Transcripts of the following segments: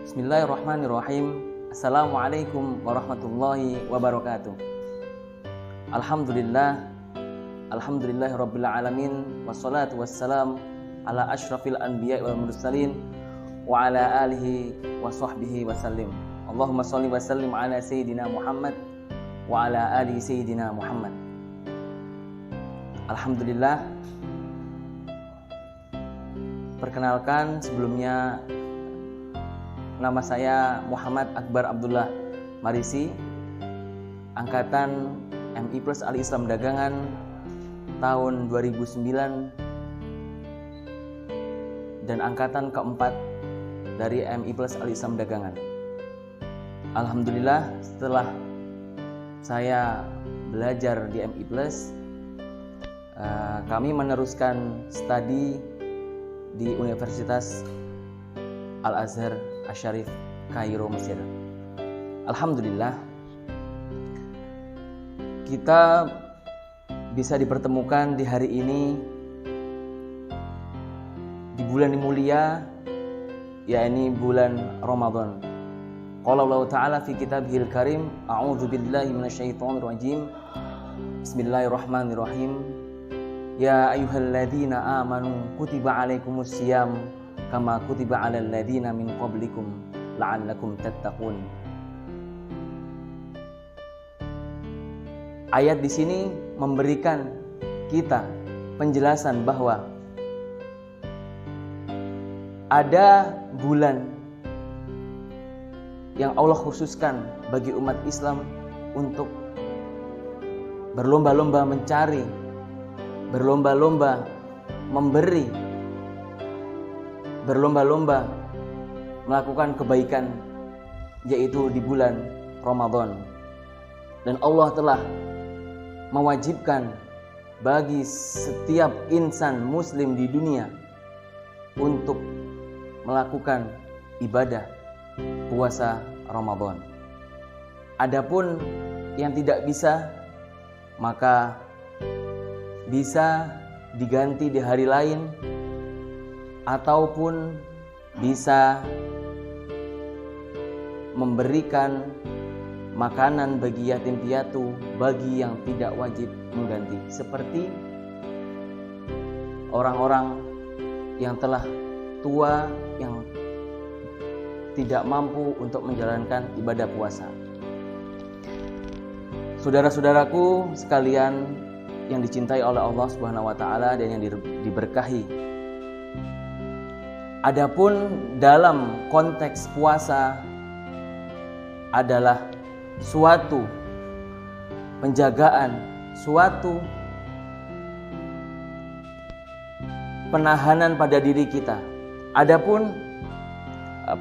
Bismillahirrahmanirrahim. Assalamualaikum warahmatullahi wabarakatuh. Alhamdulillahirabbil alamin, wassalatu wassalam ala asyrafil anbiya wal mursalin wa ala alihi wa sahbihi wasallim. Allahumma shalli wa sallim ala sayyidina Muhammad wa ala ali sayyidina Muhammad. Alhamdulillah. Perkenalkan, sebelumnya nama saya Muhammad Akbar Abdullah Marisi, angkatan MI Plus Al-Islam Dagangan tahun 2009 dan angkatan keempat dari MI Plus Al-Islam Dagangan. Alhamdulillah, setelah saya belajar di MI Plus, kami meneruskan studi di Universitas Al-Azhar Asy-Syarif Kairo, Mesir. Alhamdulillah, kita bisa dipertemukan di hari ini di bulan yang mulia, yakni bulan Ramadan. Qala Allah Ta'ala fi kitabihil karim, a'udzu billahi minasyaitonir rajim. Bismillahirrahmanirrahim. Ya ayyuhalladzina amanu kutiba alaikumus syiyam kama kutiba alal ladzina min qablikum la'allakum tattaqun. Ayat di sini memberikan kita penjelasan bahwa ada bulan yang Allah khususkan bagi umat Islam untuk berlomba-lomba mencari, berlomba-lomba memberi, berlomba-lomba melakukan kebaikan, yaitu di bulan Ramadan. Dan Allah telah mewajibkan bagi setiap insan muslim di dunia untuk melakukan ibadah puasa Ramadan. Adapun yang tidak bisa, maka bisa diganti di hari lain, ataupun bisa memberikan makanan bagi yatim piatu bagi yang tidak wajib mengganti, seperti orang-orang yang telah tua yang tidak mampu untuk menjalankan ibadah puasa. Saudara-saudaraku sekalian yang dicintai oleh Allah Subhanahu wa taala dan yang diberkahi. Adapun dalam konteks puasa adalah suatu penjagaan, suatu penahanan pada diri kita. Adapun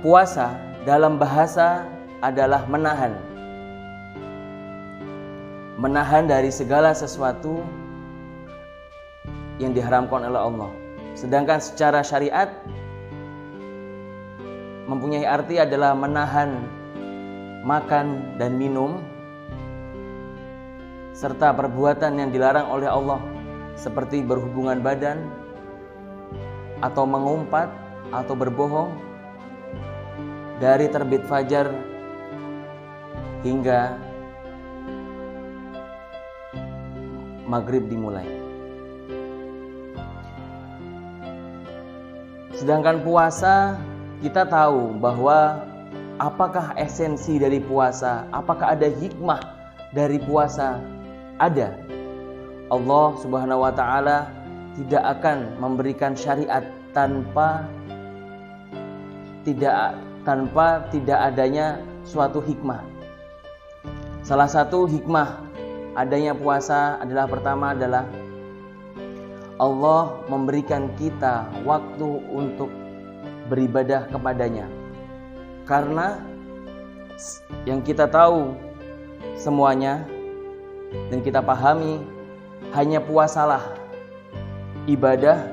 puasa dalam bahasa adalah menahan. Menahan dari segala sesuatu yang diharamkan oleh Allah. Sedangkan secara syariat mempunyai arti adalah menahan makan dan minum serta perbuatan yang dilarang oleh Allah, seperti berhubungan badan atau mengumpat atau berbohong dari terbit fajar hingga maghrib dimulai. Sedangkan puasa, kita tahu bahwa apakah esensi dari puasa, apakah ada hikmah dari puasa? Ada. Allah Subhanahu wa taala tidak akan memberikan syariat tanpa tidak adanya suatu hikmah. Salah satu hikmah adanya puasa adalah, pertama adalah Allah memberikan kita waktu untuk beribadah kepadanya. Karena yang kita tahu semuanya dan kita pahami, hanya puasalah ibadah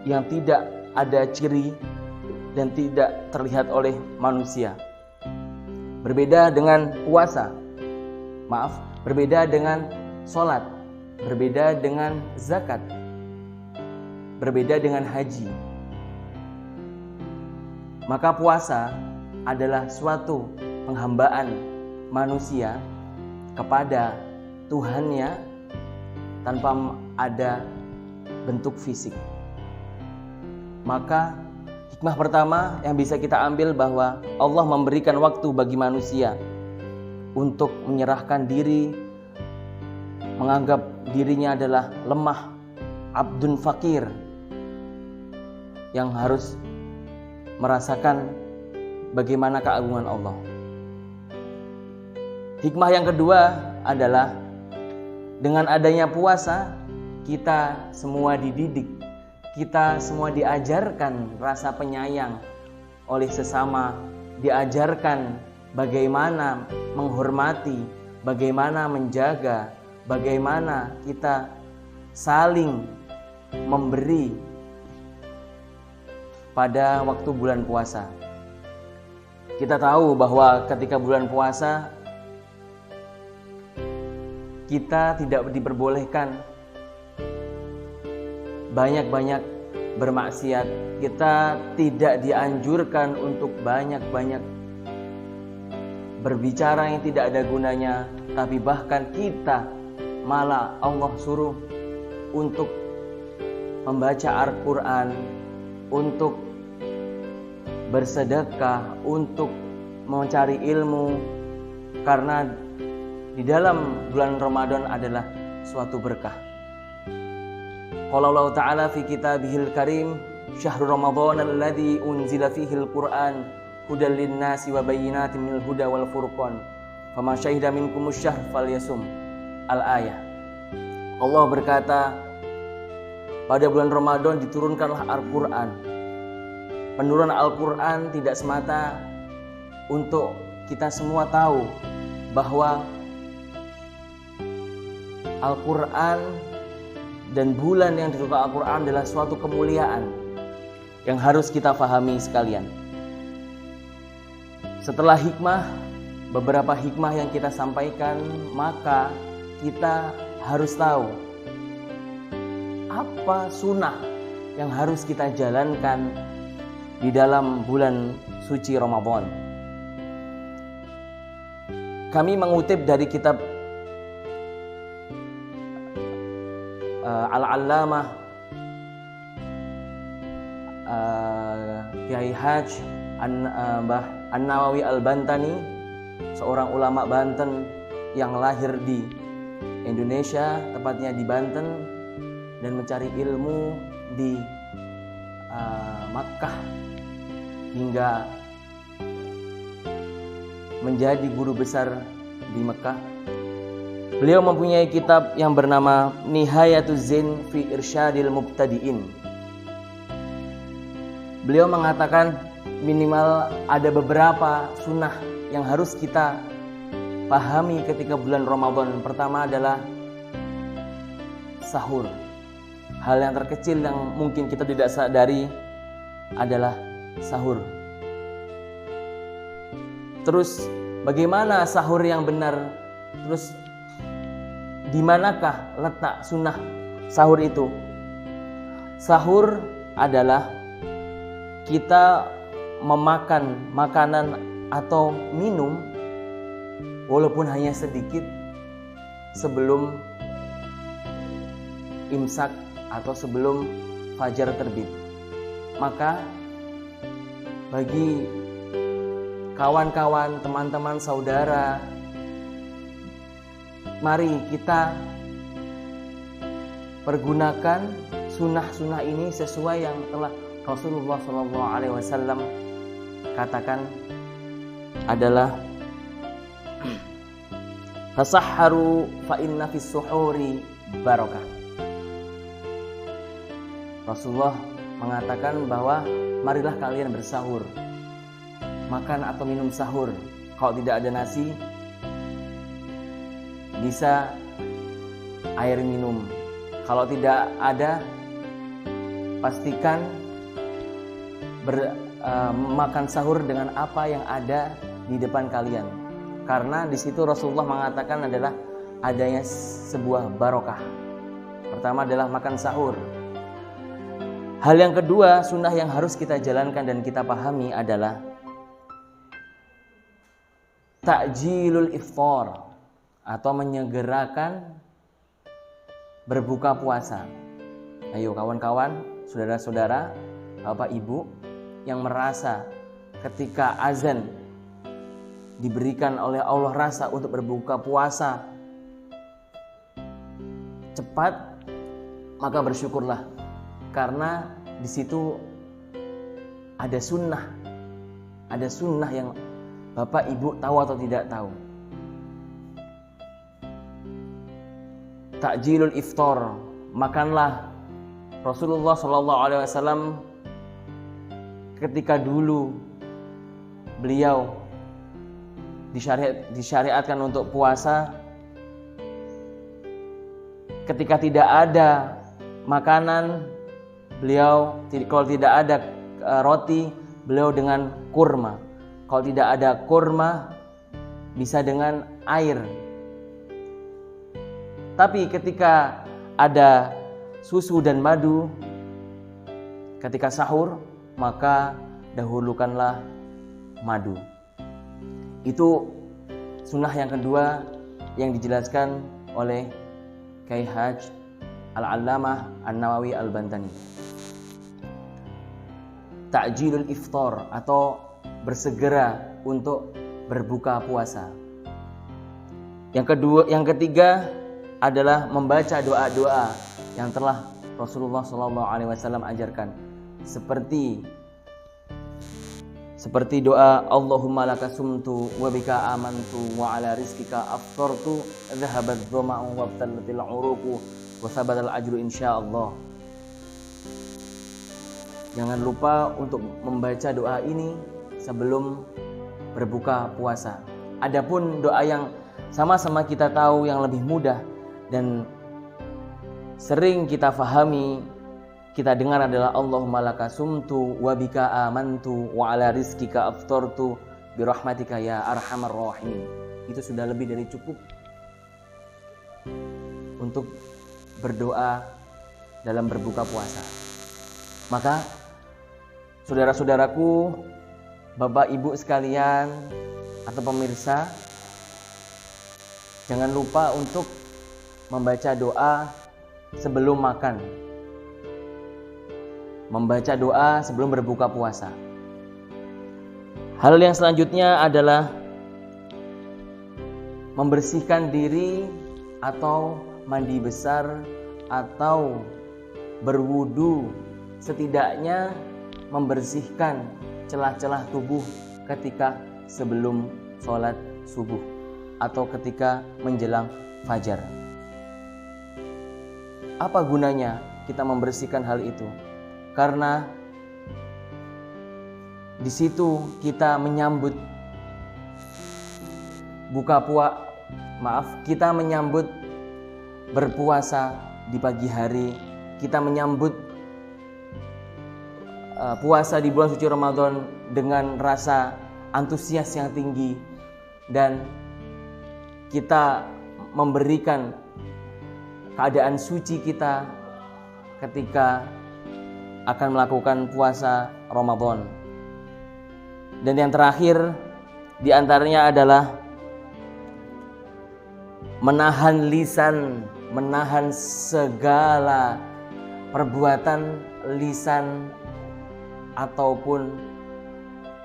yang tidak ada ciri dan tidak terlihat oleh manusia. Berbeda dengan berbeda dengan sholat, berbeda dengan zakat, berbeda dengan haji. Maka puasa adalah suatu penghambaan manusia kepada Tuhannya tanpa ada bentuk fisik. Maka hikmah pertama yang bisa kita ambil bahwa Allah memberikan waktu bagi manusia untuk menyerahkan diri, menganggap dirinya adalah lemah, abdun fakir, yang harus merasakan bagaimana keagungan Allah. Hikmah yang kedua adalah dengan adanya puasa, kita semua dididik, kita semua diajarkan rasa penyayang oleh sesama, diajarkan bagaimana menghormati, bagaimana menjaga, bagaimana kita saling memberi pada waktu bulan puasa. Kita tahu bahwa ketika bulan puasa kita tidak diperbolehkan banyak-banyak bermaksiat. Kita tidak dianjurkan untuk banyak-banyak berbicara yang tidak ada gunanya, tapi bahkan kita malah Allah suruh untuk membaca Al-Quran, untuk bersedekah, untuk mencari ilmu, karena di dalam bulan Ramadan adalah suatu berkah. Qala Allah Ta'ala fi kitabihil karim, syahrul Ramadan alladzi unzila fihil Qur'an hudal linnasi wa bayyinatin minal huda wal furqan faman syahida minkumus syahr falyasum. Al-ayah. Allah berkata, pada bulan Ramadan diturunkanlah Al-Quran. Penurunan Al-Quran tidak semata untuk kita semua tahu bahwa Al-Quran dan bulan yang diturunkan Al-Quran adalah suatu kemuliaan yang harus kita fahami sekalian. Setelah hikmah, beberapa hikmah yang kita sampaikan, maka kita harus tahu apa sunnah yang harus kita jalankan di dalam bulan suci Ramadan. Kami mengutip dari kitab Al-Allamah Kiai Haj An-Nawawi Al-Bantani, seorang ulama Banten yang lahir di Indonesia, tepatnya di Banten, dan mencari ilmu di Makkah hingga menjadi guru besar di Mekah. Beliau mempunyai kitab yang bernama Nihayatuz Zain fi Irsyadil Mubtadi'in. Beliau mengatakan minimal ada beberapa sunnah yang harus kita pahami ketika bulan Ramadan. Pertama adalah sahur. Hal yang terkecil yang mungkin kita tidak sadari adalah sahur. Terus bagaimana sahur yang benar? Terus di manakah letak sunnah sahur itu? Sahur adalah kita memakan makanan atau minum walaupun hanya sedikit sebelum imsak atau sebelum fajar terbit. Maka bagi kawan-kawan, teman-teman, saudara, mari kita pergunakan sunnah-sunnah ini sesuai yang telah Rasulullah SAW katakan adalah tasahharu fa inna fis suhuri barakah. Rasulullah mengatakan bahwa marilah kalian bersahur, makan atau minum sahur. Kalau tidak ada nasi, bisa air minum. Kalau tidak ada, pastikan makan sahur dengan apa yang ada di depan kalian. Karena di situ Rasulullah mengatakan adalah adanya sebuah barokah. Pertama adalah makan sahur. Hal yang kedua, sunnah yang harus kita jalankan dan kita pahami adalah ta'jilul iftar atau menyegerakan berbuka puasa. Ayo kawan-kawan, saudara-saudara, Bapak Ibu yang merasa ketika azan diberikan oleh Allah rasa untuk berbuka puasa cepat, maka bersyukurlah karena di situ ada sunnah yang Bapak Ibu tahu atau tidak tahu. Ta'jilul iftar, makanlah. Rasulullah SAW ketika dulu beliau disyariatkan untuk puasa, ketika tidak ada makanan, beliau kalau tidak ada roti, beliau dengan kurma. Kalau tidak ada kurma, bisa dengan air. Tapi ketika ada susu dan madu, ketika sahur, maka dahulukanlah madu. Itu sunnah yang kedua yang dijelaskan oleh Kyai Haj Al-Allamah An-Nawawi Al-Bantani. Ta'jilul iftar atau bersegera untuk berbuka puasa. Yang ketiga adalah membaca doa-doa yang telah Rasulullah SAW ajarkan, seperti doa Allahumma laka sumtu wa bika amantu wa ala rizkika aftartu dhahabat dhama'u wa btallatil uruqu wa sabatal ajru insyaallah. Jangan lupa untuk membaca doa ini sebelum berbuka puasa. Adapun doa yang sama-sama kita tahu yang lebih mudah dan sering kita fahami, kita dengar adalah Allahumma laka sumtu wa bika amantu wa ala rizkika aftartu bi rahmatika ya arhamar rahimin. Itu sudah lebih dari cukup untuk berdoa dalam berbuka puasa. Maka saudara-saudaraku, Bapak Ibu sekalian atau pemirsa, jangan lupa untuk membaca doa sebelum makan, membaca doa sebelum berbuka puasa. Hal yang selanjutnya adalah membersihkan diri atau mandi besar atau berwudu, setidaknya membersihkan celah-celah tubuh ketika sebelum sholat subuh atau ketika menjelang fajar. Apa gunanya kita membersihkan hal itu? Karena di situ kita menyambut kita menyambut berpuasa di pagi hari, kita menyambut puasa di bulan suci Ramadan dengan rasa antusias yang tinggi, dan kita memberikan keadaan suci kita ketika akan melakukan puasa Ramadan. Dan yang terakhir di antaranya adalah menahan lisan, menahan segala perbuatan lisan ataupun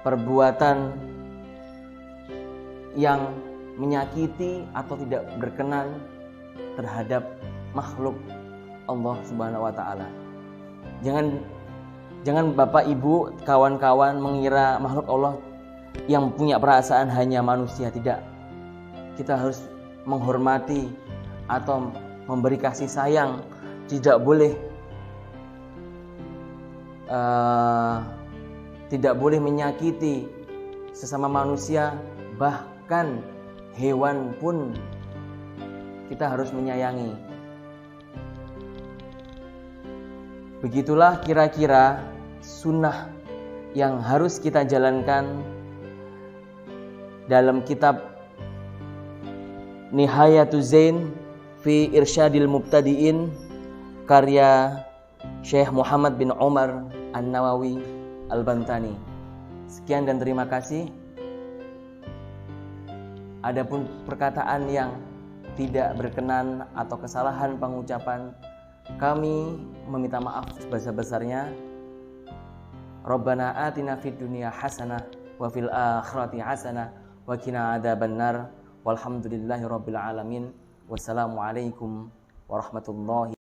perbuatan yang menyakiti atau tidak berkenan terhadap makhluk Allah Subhanahu wa taala. Jangan Bapak Ibu, kawan-kawan mengira makhluk Allah yang punya perasaan hanya manusia. Tidak. Kita harus menghormati atau memberi kasih sayang. Tidak boleh menyakiti sesama manusia, bahkan hewan pun kita harus menyayangi. Begitulah kira-kira sunnah yang harus kita jalankan dalam kitab Nihayatuz Zain fi Irsyadil Mubtadi'in karya Syekh Muhammad bin Umar An-Nawawi Al-Bantani. Sekian dan terima kasih. Adapun perkataan yang tidak berkenan atau kesalahan pengucapan, kami meminta maaf sebesar-besarnya. Rabbana atina fid dunya hasanah wa fil akhirati hasanah wa qina adzabannar. Walhamdulillahirabbil alamin. Wassalamualaikum warahmatullahi